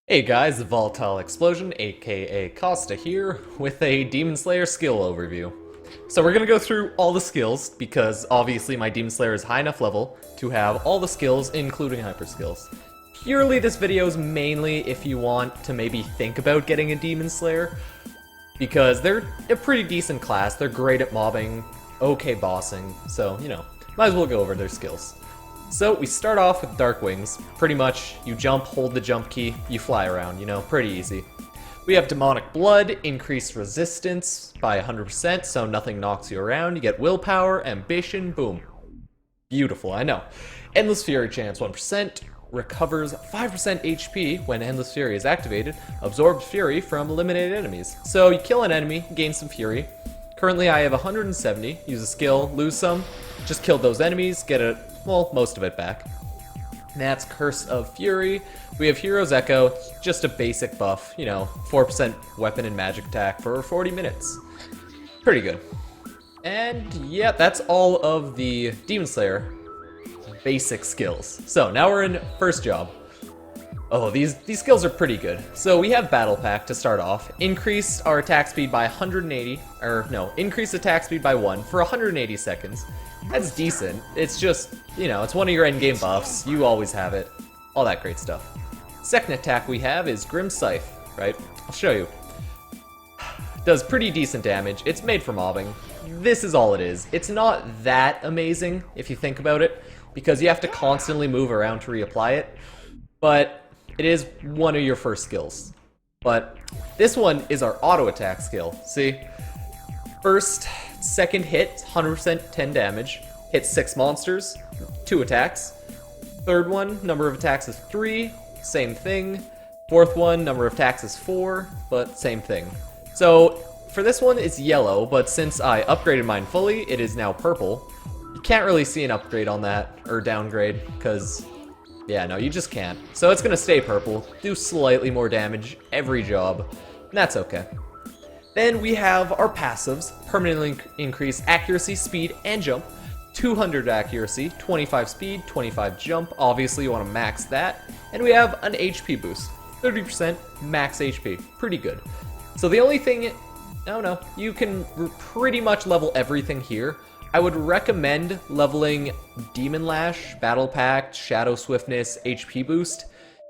Hey guys, Volatile Explosion, aka Costa here, with a DemonSlayer skill overview. So we're gonna go through all the skills, because obviously my DemonSlayer is high enough level to have all the skills, including hyper skills. Purely this video is mainly if you want to maybe think about getting a DemonSlayer, because they're a pretty decent class, they're great at mobbing, okay bossing, so, you know, might as well go over their skills. So we start off with Dark Wings. Pretty much, you jump, hold the jump key, you fly around, you know, pretty easy. We have Demonic Blood, increased resistance by 100%, so nothing knocks you around. You get Willpower, Ambition, boom. Beautiful, I know. Endless Fury chance 1%, recovers 5% HP when Endless Fury is activated, absorbs Fury from eliminated enemies. So you kill an enemy, gain some Fury. Currently I have 170, use a skill, lose some, just kill those enemies, get it. Well, most of it back. And that's Curse of Fury. We have Hero's Echo, just a basic buff, you know, 4% weapon and magic attack for 40 minutes. Pretty good. And yeah, that's all of the DemonSlayer basic skills. So now we're in first job. Oh, these skills are pretty good. So we have Battle Pack to start off. Increase our attack speed by 180, or no, increase attack speed by 1 for 180 seconds. That's decent. It's just, you know, it's one of your endgame buffs. You always have it. All that great stuff. Second attack we have is Grim Scythe, right? I'll show you. Does pretty decent damage. It's made for mobbing. This is all it is. It's not that amazing, if you think about it, because you have to constantly move around to reapply it. But it is one of your first skills. But this one is our auto attack skill. See? Second hit, 100% 10 damage. Hits 6 monsters, 2 attacks. Third one, number of attacks is 3, same thing. Fourth one, number of attacks is 4, but same thing. So for this one, it's yellow, but since I upgraded mine fully, it is now purple. You can't really see an upgrade on that, or downgrade, because, yeah, no, you just can't. So it's gonna stay purple, do slightly more damage every job, and that's okay. Then we have our passives, permanently increase accuracy, speed, and jump. 200 accuracy, 25 speed, 25 jump. Obviously you want to max that. And we have an HP boost, 30% max HP. Pretty good. So the only thing, no, you can pretty much level everything here. I would recommend leveling Demon Lash, Battle Pact, Shadow Swiftness, HP boost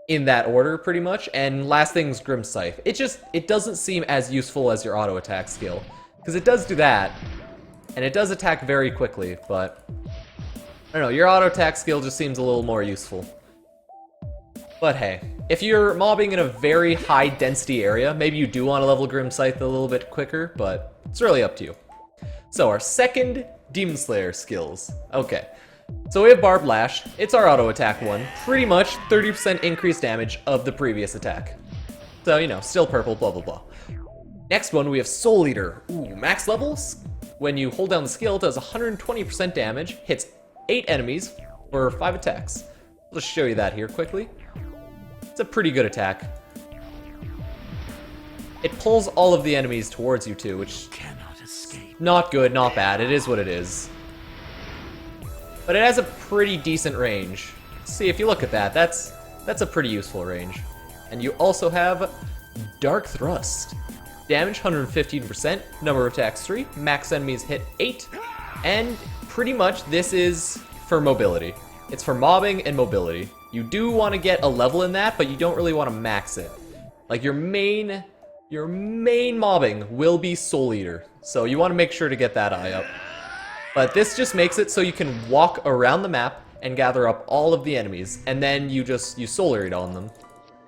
in that order pretty much, and last thing's Grim Scythe. It doesn't seem as useful as your auto attack skill, because it does do that, and it does attack very quickly, but I don't know, your auto attack skill just seems a little more useful. But hey, if you're mobbing in a very high density area, maybe you do want to level Grim Scythe a little bit quicker, but it's really up to you. So our second DemonSlayer skills. Okay. So we have Barb Lash, it's our auto attack one, pretty much 30% increased damage of the previous attack. So, you know, still purple, blah blah blah. Next one we have Soul Eater. Ooh, max levels, when you hold down the skill, does 120% damage, hits 8 enemies for 5 attacks. I'll just show you that here quickly. It's a pretty good attack. It pulls all of the enemies towards you too, which cannot escape. Not good, not bad, it is what it is. But it has a pretty decent range. See, if you look at that, that's a pretty useful range. And you also have Dark Thrust. Damage 115%, number of attacks 3, max enemies hit 8, and pretty much this is for mobility. It's for mobbing and mobility. You do want to get a level in that, but you don't really want to max it. Like your main mobbing will be Soul Eater, so you want to make sure to get that eye up. But this just makes it so you can walk around the map and gather up all of the enemies, and then you Soul Eat on them,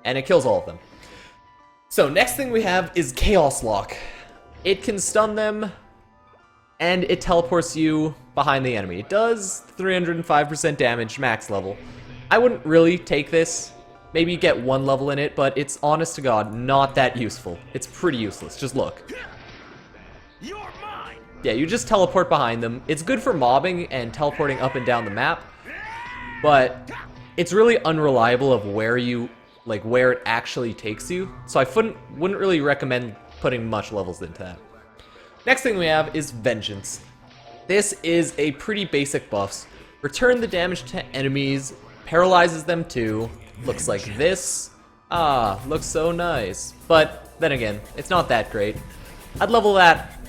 and it kills all of them. So next thing we have is Chaos Lock. It can stun them, and it teleports you behind the enemy. It does 305% damage max level. I wouldn't really take this. Maybe get 1 level in it, but it's honest to God not that useful. It's pretty useless. Just look. Yeah, you just teleport behind them. It's good for mobbing and teleporting up and down the map, but it's really unreliable of where it actually takes you. So I wouldn't really recommend putting much levels into that. Next thing we have is Vengeance. This is a pretty basic buffs. Return the damage to enemies, paralyzes them too. Looks like this. Ah, looks so nice. But then again, it's not that great. I'd level that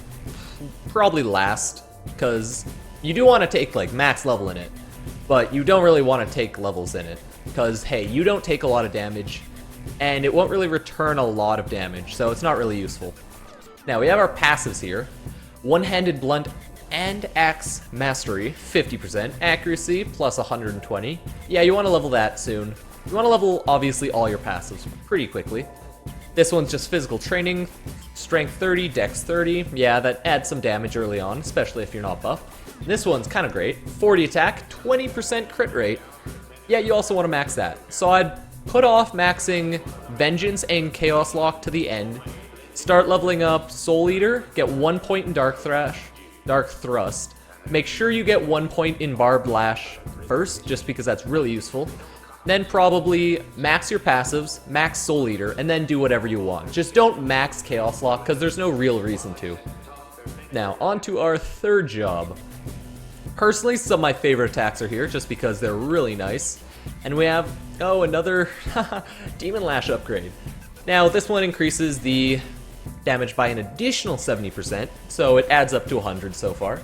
probably last, because you do want to take like max level in it, but you don't really want to take levels in it, because hey, you don't take a lot of damage, and it won't really return a lot of damage, so it's not really useful. Now we have our passives here. One-handed blunt and axe mastery, 50%, accuracy plus 120. Yeah, you want to level that soon. You want to level, obviously, all your passives pretty quickly. This one's just physical training, strength 30, dex 30. Yeah, that adds some damage early on, especially if you're not buff. This one's kind of great. 40 attack, 20% crit rate. Yeah, you also want to max that. So I'd put off maxing Vengeance and Chaos Lock to the end. Start leveling up Soul Eater, get 1 point in Dark Thrust. Make sure you get 1 point in Barb Lash first, just because that's really useful. Then probably max your passives, max Soul Eater, and then do whatever you want. Just don't max Chaos Lock, because there's no real reason to. Now, on to our third job. Personally, some of my favorite attacks are here, just because they're really nice. And we have, oh, another Demon Lash upgrade. Now, this one increases the damage by an additional 70%, so it adds up to 100 so far.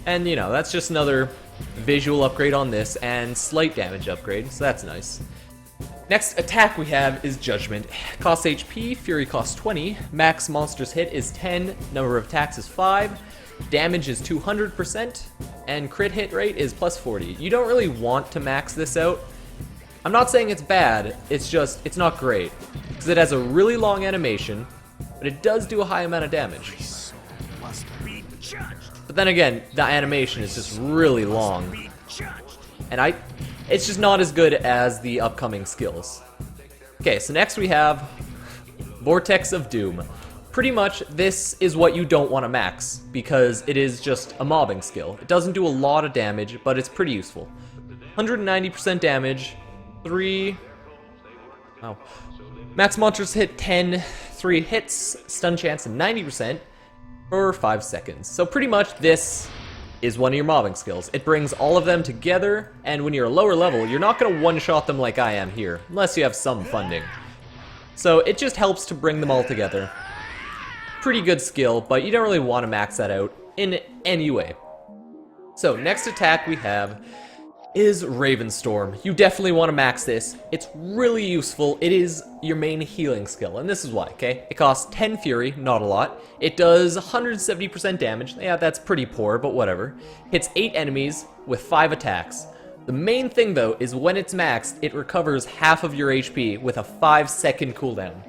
And, you know, that's just another visual upgrade on this, and slight damage upgrade, so that's nice. Next attack we have is Judgment. Costs HP, Fury costs 20, max monsters hit is 10, number of attacks is 5, damage is 200%, and crit hit rate is plus 40. You don't really want to max this out. I'm not saying it's bad, it's just, it's not great, because it has a really long animation, but it does do a high amount of damage. But then again, the animation is just really long, and it's just not as good as the upcoming skills. Okay, so next we have Vortex of Doom. Pretty much, this is what you don't want to max, because it is just a mobbing skill. It doesn't do a lot of damage, but it's pretty useful. 190% damage, 3... Wow. Max monsters hit 10, 3 hits, stun chance 90%, for 5 seconds. So pretty much this is one of your mobbing skills. It brings all of them together, and when you're a lower level, you're not going to one-shot them like I am here, unless you have some funding. So it just helps to bring them all together. Pretty good skill, but you don't really want to max that out in any way. So next attack we have is Ravenstorm. You definitely want to max this. It's really useful. It is your main healing skill, and this is why, okay? It costs 10 Fury, not a lot. It does 170% damage. Yeah, that's pretty poor, but whatever. Hits 8 enemies with 5 attacks. The main thing, though, is when it's maxed, it recovers half of your HP with a 5-second cooldown.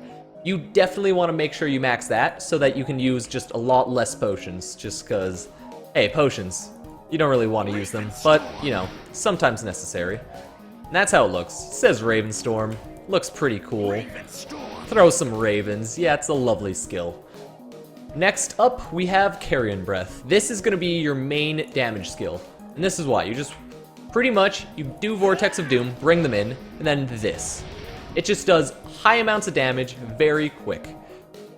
You definitely want to make sure you max that, so that you can use just a lot less potions, just because, hey, potions. You don't really want to use them, but, you know, sometimes necessary. And that's how it looks. It says Ravenstorm. Looks pretty cool. Throw some ravens. Yeah, it's a lovely skill. Next up, we have Carrion Breath. This is going to be your main damage skill. And this is why. You just, pretty much, you do Vortex of Doom, bring them in, and then this. It just does high amounts of damage very quick.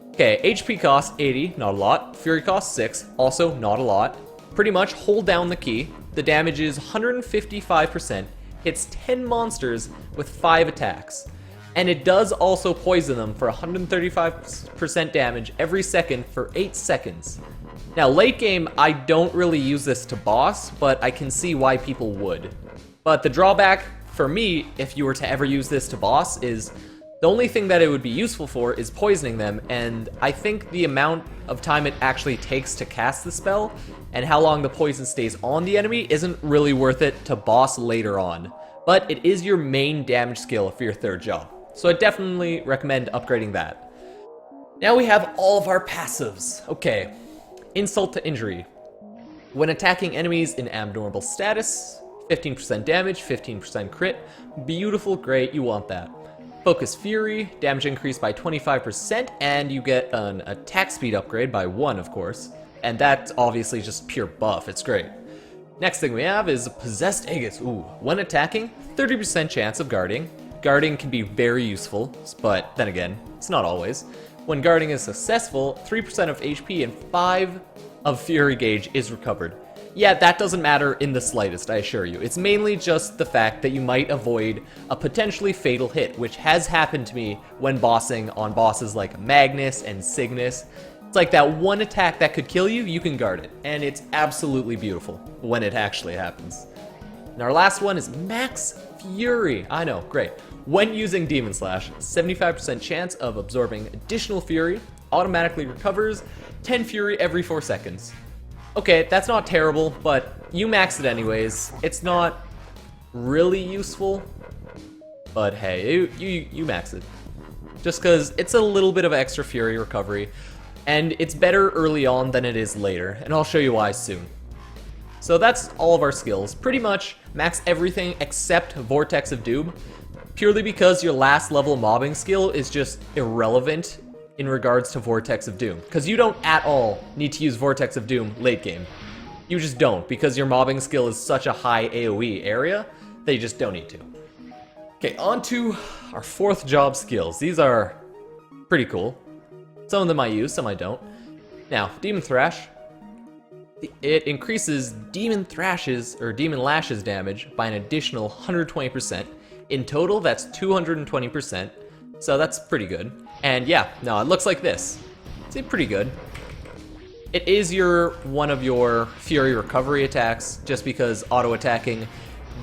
Okay, HP cost 80, not a lot. Fury cost 6, also not a lot. Pretty much hold down the key. The damage is 155%, hits 10 monsters with 5 attacks. And it does also poison them for 135% damage every second for 8 seconds. Now late game, I don't really use this to boss, but I can see why people would. But the drawback for me, if you were to ever use this to boss, is the only thing that it would be useful for is poisoning them, and I think the amount of time it actually takes to cast the spell and how long the poison stays on the enemy isn't really worth it to boss later on. But it is your main damage skill for your third job, so I definitely recommend upgrading that. Now we have all of our passives. Okay, Insult to Injury. When attacking enemies in abnormal status, 15% damage, 15% crit. Beautiful, great, you want that. Focus Fury, damage increased by 25%, and you get an attack speed upgrade by 1, of course. And that's obviously just pure buff, it's great. Next thing we have is Possessed Angus. Ooh, when attacking, 30% chance of guarding. Guarding can be very useful, but then again, it's not always. When guarding is successful, 3% of HP and 5 of Fury gauge is recovered. yeah, that doesn't matter in the slightest, I assure you. It's mainly just the fact that you might avoid a potentially fatal hit, which has happened to me when bossing on bosses like Magnus and Cygnus. It's like that one attack that could kill you, you can guard it, and it's absolutely beautiful when it actually happens. And our last one is Max Fury. I know, great. When using Demon Slash, 75% chance of absorbing additional Fury, automatically recovers 10 Fury every 4 seconds. Okay, that's not terrible, but you max it anyways. It's not really useful, but hey, you max it. Just because it's a little bit of extra Fury recovery, and it's better early on than it is later, and I'll show you why soon. So that's all of our skills. Pretty much max everything except Vortex of Doom, purely because your last level mobbing skill is just irrelevant in regards to Vortex of Doom, because you don't at all need to use Vortex of Doom late game. You just don't, because your mobbing skill is such a high AoE area that you just don't need to. Okay, on to our 4th job skills. These are pretty cool. Some of them I use, some I don't. Now, Demon Thrash. It increases Demon Thrash's, or Demon Lash's damage by an additional 120%. In total, that's 220%, so that's pretty good. And yeah, no, it looks like this. It's pretty good. It is one of your Fury recovery attacks, just because auto-attacking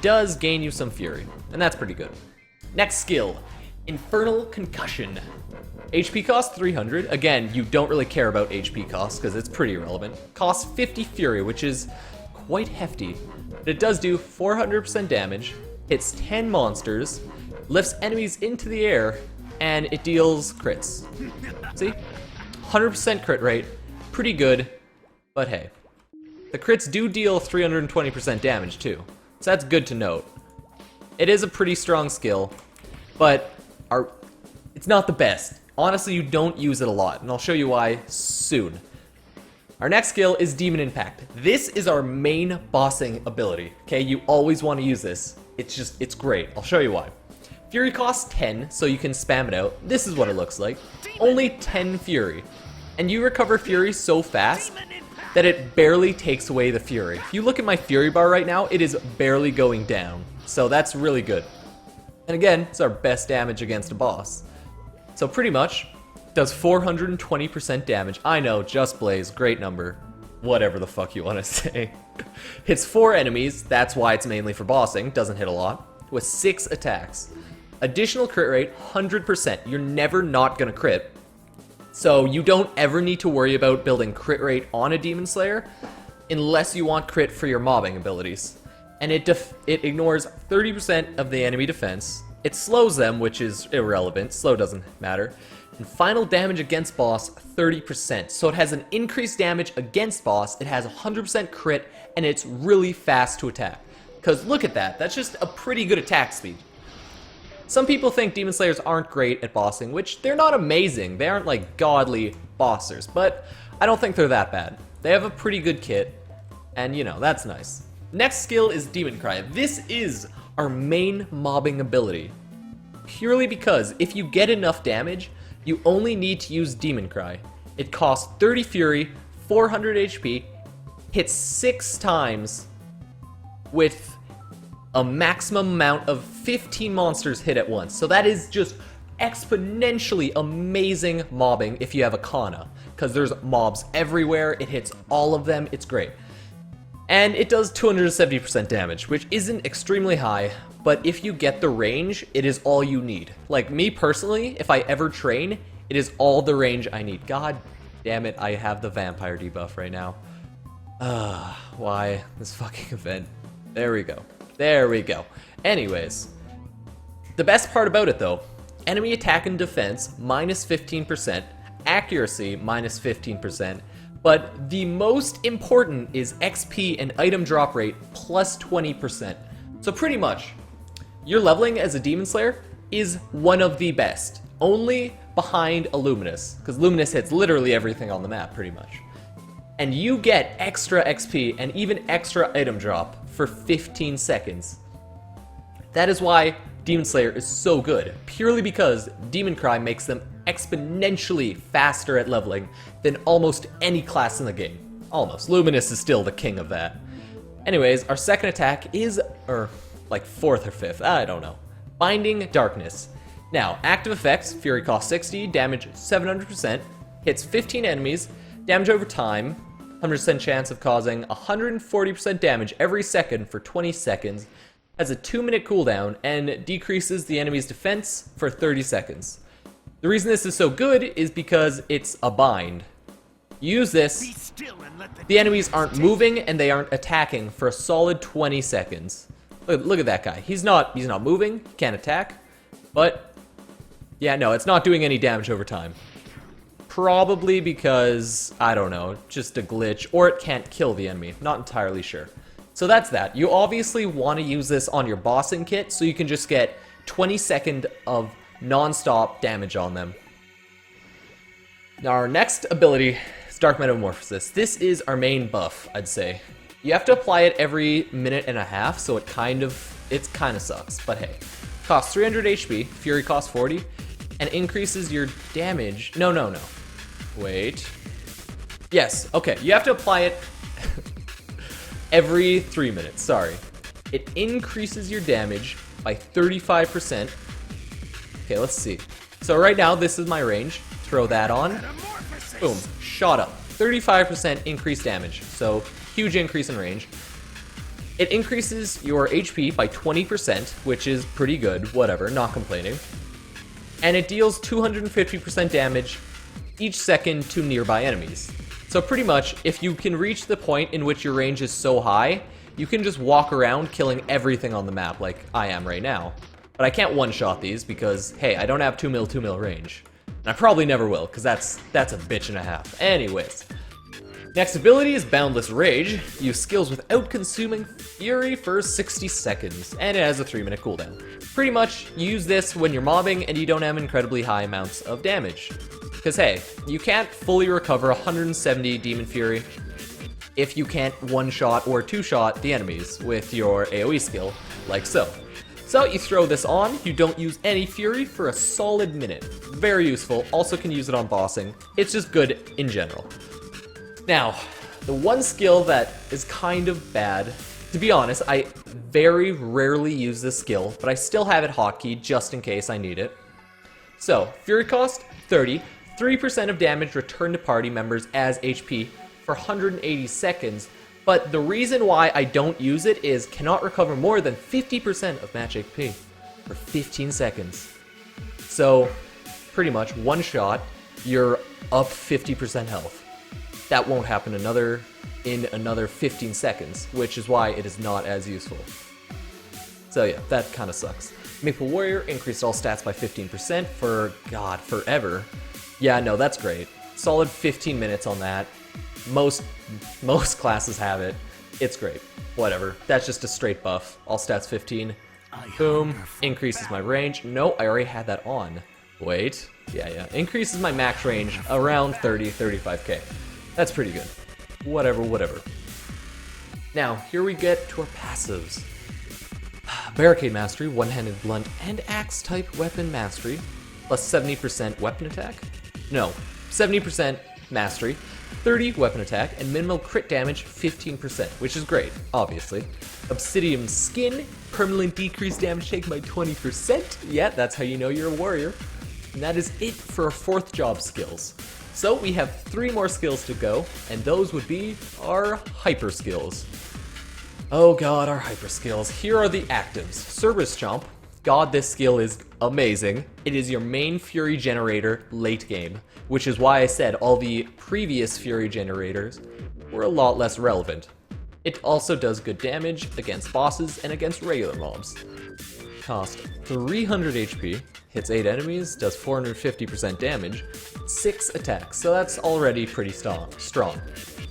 does gain you some Fury, and that's pretty good. Next skill, Infernal Concussion. HP cost 300. Again, you don't really care about HP cost, because it's pretty irrelevant. Costs 50 Fury, which is quite hefty. But it does do 400% damage, hits 10 monsters, lifts enemies into the air, and it deals crits. See? 100% crit rate, pretty good, but hey. The crits do deal 320% damage too, so that's good to note. It is a pretty strong skill, but it's not the best. Honestly, you don't use it a lot, and I'll show you why soon. Our next skill is Demon Impact. This is our main bossing ability, okay? You always want to use this. It's great. I'll show you why. Fury costs 10, so you can spam it out. This is what it looks like. Only 10 Fury. And you recover Fury so fast that it barely takes away the Fury. If you look at my Fury bar right now, it is barely going down. So that's really good. And again, it's our best damage against a boss. So pretty much, does 420% damage. I know, Just Blaze, great number. Whatever the fuck you want to say. Hits 4 enemies, that's why it's mainly for bossing, doesn't hit a lot, with 6 attacks. Additional crit rate, 100%. You're never not gonna crit. So you don't ever need to worry about building crit rate on a Demon Slayer unless you want crit for your mobbing abilities. And it ignores 30% of the enemy defense. It slows them, which is irrelevant. Slow doesn't matter. And final damage against boss, 30%. So it has an increased damage against boss, it has 100% crit, and it's really fast to attack. Because look at that, that's just a pretty good attack speed. Some people think Demon Slayers aren't great at bossing, which they're not amazing. They aren't like godly bossers, but I don't think they're that bad. They have a pretty good kit, and you know, that's nice. Next skill is Demon Cry. This is our main mobbing ability. Purely because if you get enough damage, you only need to use Demon Cry. It costs 30 Fury, 400 HP, hits 6 times with a maximum amount of 15 monsters hit at once. So that is just exponentially amazing mobbing if you have a Kana, because there's mobs everywhere, it hits all of them, it's great. And it does 270% damage, which isn't extremely high, but if you get the range, it is all you need. Like me personally, if I ever train, it is all the range I need. God damn it, I have the vampire debuff right now. Why this fucking event? There we go. There we go. Anyways, the best part about it though, enemy attack and defense, minus 15%, accuracy, minus 15%, but the most important is XP and item drop rate, plus 20%. So pretty much, your leveling as a Demon Slayer is one of the best, only behind a Luminous, because Luminous hits literally everything on the map, pretty much. And you get extra XP and even extra item drop for 15 seconds. That is why Demon Slayer is so good, purely because Demon Cry makes them exponentially faster at leveling than almost any class in the game. Almost. Luminous is still the king of that. Anyways, our second attack is, or like fourth or fifth, I don't know. Binding Darkness. Now, active effects, Fury costs 60, damage 700%, hits 15 enemies, damage over time, 100% chance of causing 140% damage every second for 20 seconds, has a 2-minute cooldown, and decreases the enemy's defense for 30 seconds. The reason this is so good is because it's a bind. You use this, the enemies aren't moving and they aren't attacking for a solid 20 seconds. Look at that guy. He's not moving, can't attack, but yeah, no, it's not doing any damage over time. Probably because, I don't know, just a glitch, or it can't kill the enemy. Not entirely sure. So that's that. You obviously want to use this on your bossing kit so you can just get 20 seconds of non-stop damage on them. Now our next ability is Dark Metamorphosis. This is our main buff, I'd say. You have to apply it every minute and a half, so it kind of sucks, but hey. Costs 300 HP, Fury costs 40, and increases your damage. No. Wait. Yes, okay, you have to apply it every 3 minutes, sorry. It increases your damage by 35%. Okay, let's see. So right now, this is my range. Throw that on. Boom, shot up. 35% increased damage, so huge increase in range. It increases your HP by 20%, which is pretty good, whatever, not complaining. And it deals 250% damage each second to nearby enemies. So pretty much, if you can reach the point in which your range is so high, you can just walk around killing everything on the map like I am right now. But I can't one-shot these because, hey, I don't have 2 mil range. And I probably never will, because that's a bitch and a half. Anyways. Next ability is Boundless Rage. Use skills without consuming Fury for 60 seconds, and it has a 3-minute cooldown. Pretty much, you use this when you're mobbing and you don't have incredibly high amounts of damage. Because hey, you can't fully recover 170 Demon Fury if you can't one-shot or two-shot the enemies with your AoE skill, like so. So you throw this on, you don't use any Fury for a solid minute. Very useful, also can use it on bossing. It's just good in general. Now, the one skill that is kind of bad, to be honest, I very rarely use this skill, but I still have it hotkeyed just in case I need it. So, Fury cost 30, 3% of damage returned to party members as HP for 180 seconds, but the reason why I don't use it is cannot recover more than 50% of match HP for 15 seconds. So, pretty much, one shot, you're up 50% health. That won't happen in another 15 seconds, which is why it is not as useful. So yeah, that kind of sucks. Maple Warrior increased all stats by 15% for, God, forever. Yeah, no, that's great. Solid 15 minutes on that. Most classes have it. It's great. Whatever. That's just a straight buff. All stats 15. Boom. Increases my range. No, I already had that on. Wait. Yeah. Increases my max range around 35k. That's pretty good. Whatever. Now, here we get to our passives. Barricade Mastery, One-Handed Blunt, and Axe-type Weapon Mastery, plus 70% weapon attack. No, 70% mastery, 30 weapon attack, and minimal crit damage 15%, which is great, obviously. Obsidian Skin, permanently decreased damage taken by 20%. Yeah, that's how you know you're a warrior. And that is it for our 4th job skills. So we have 3 more skills to go, and those would be our hyper skills. Oh god, our hyper skills. Here are the actives. Cerberus Chomp. God, this skill is amazing. It is your main Fury generator late game, which is why I said all the previous Fury generators were a lot less relevant. It also does good damage against bosses and against regular mobs. Cost 300 HP, hits 8 enemies, does 450% damage, 6 attacks, so that's already pretty strong.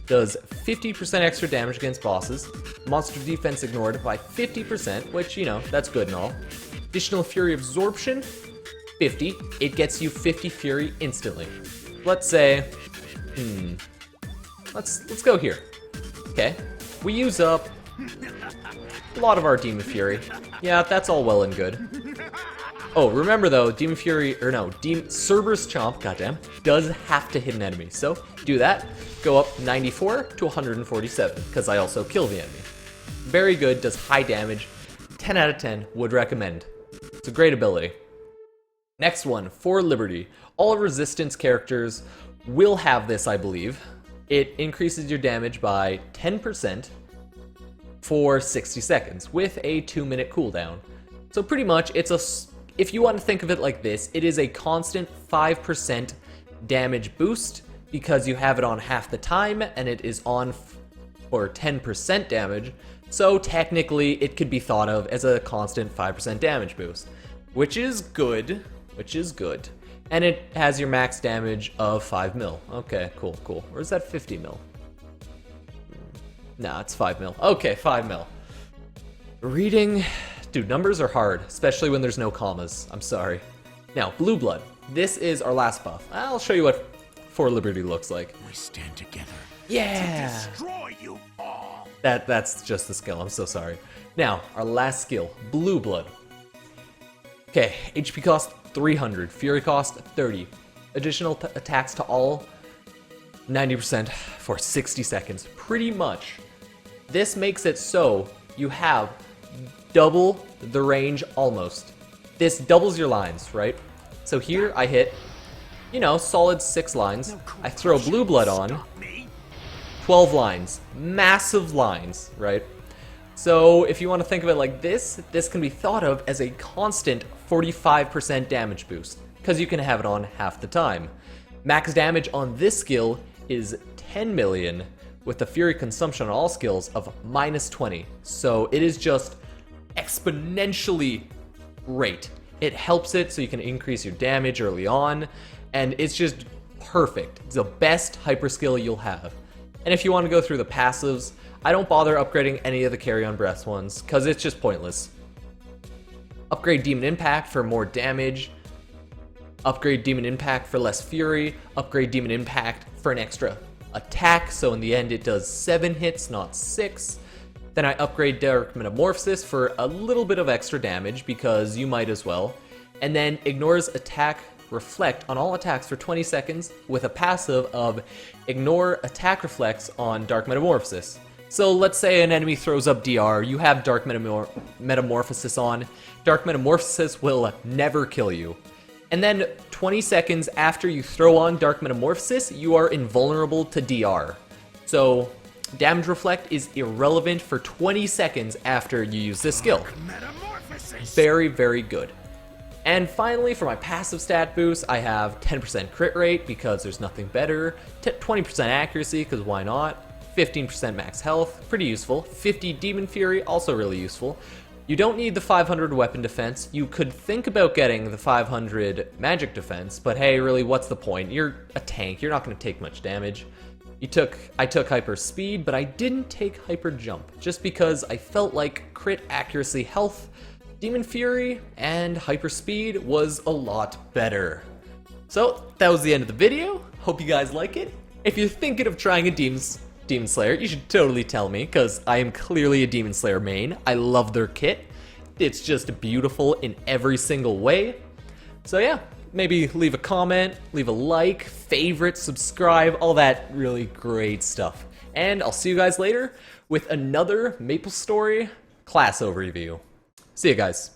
Does 50% extra damage against bosses, monster defense ignored by 50%, which, you know, that's good and all. Additional Fury Absorption, 50, it gets you 50 Fury instantly. Let's say, let's go here. Okay, we use up a lot of our Demon Fury. Yeah, that's all well and good. Oh, remember though, Demon Fury, or no, Cerberus Chomp, goddamn, does have to hit an enemy. So, do that, go up 94 to 147, because I also kill the enemy. Very good, does high damage. 10 out of 10, would recommend. It's a great ability. Next one, For Liberty. All resistance characters will have this, I believe. It increases your damage by 10% for 60 seconds with a 2-minute cooldown. So pretty much, if you want to think of it like this, it is a constant 5% damage boost because you have it on half the time and it is on for 10% damage. So technically, it could be thought of as a constant 5% damage boost, which is good. And it has your max damage of 5 mil. Okay, cool. Or is that 50 mil? Nah, it's 5 mil. Okay, 5 mil. Reading... Dude, numbers are hard, especially when there's no commas. I'm sorry. Now, Blue Blood. This is our last buff. I'll show you what For Liberty looks like. We stand together. Yeah! To destroy you all. That's just the skill. I'm so sorry. Now, our last skill. Blue Blood. Okay, HP cost 300. Fury cost 30. Additional attacks to all 90% for 60 seconds. Pretty much. This makes it so you have double the range almost. This doubles your lines, right? So here I hit, solid 6 lines. I throw Blue Blood on, 12 lines. Massive lines, right? So if you want to think of it like this can be thought of as a constant 45% damage boost, because you can have it on half the time. Max damage on this skill is 10 million, with the Fury consumption on all skills of -20. So it is just exponentially great. It helps it so you can increase your damage early on, and it's just perfect. It's the best hyper skill you'll have. And if you want to go through the passives, I don't bother upgrading any of the Carrion Breath ones, because it's just pointless. Upgrade Demon Impact for more damage, upgrade Demon Impact for less Fury, upgrade Demon Impact for an extra attack, so in the end it does 7 hits, not 6. Then I upgrade Dark Metamorphosis for a little bit of extra damage, because you might as well. And then ignores attack reflect on all attacks for 20 seconds with a passive of ignore attack reflects on Dark Metamorphosis. So let's say an enemy throws up DR, you have Dark Metamorphosis on. Dark Metamorphosis will never kill you. And then 20 seconds after you throw on Dark Metamorphosis, you are invulnerable to DR. So damage reflect is irrelevant for 20 seconds after you use this skill. Very, very good. And finally, for my passive stat boost, I have 10% crit rate because there's nothing better, 20% accuracy because why not, 15% max health, pretty useful, 50 Demon Fury, also really useful. You don't need the 500 weapon defense. You could think about getting the 500 magic defense, but hey, really, what's the point? You're a tank, you're not going to take much damage. I took hyper speed, but I didn't take hyper jump, just because I felt like crit accuracy health, Demon Fury, and hyper speed was a lot better. So that was the end of the video. Hope you guys like it. If you're thinking of trying a Demon Slayer, you should totally tell me, because I am clearly a Demon Slayer main. I love their kit. It's just beautiful in every single way. So yeah, maybe leave a comment, leave a like, favorite, subscribe, all that really great stuff. And I'll see you guys later with another MapleStory class overview. See you guys.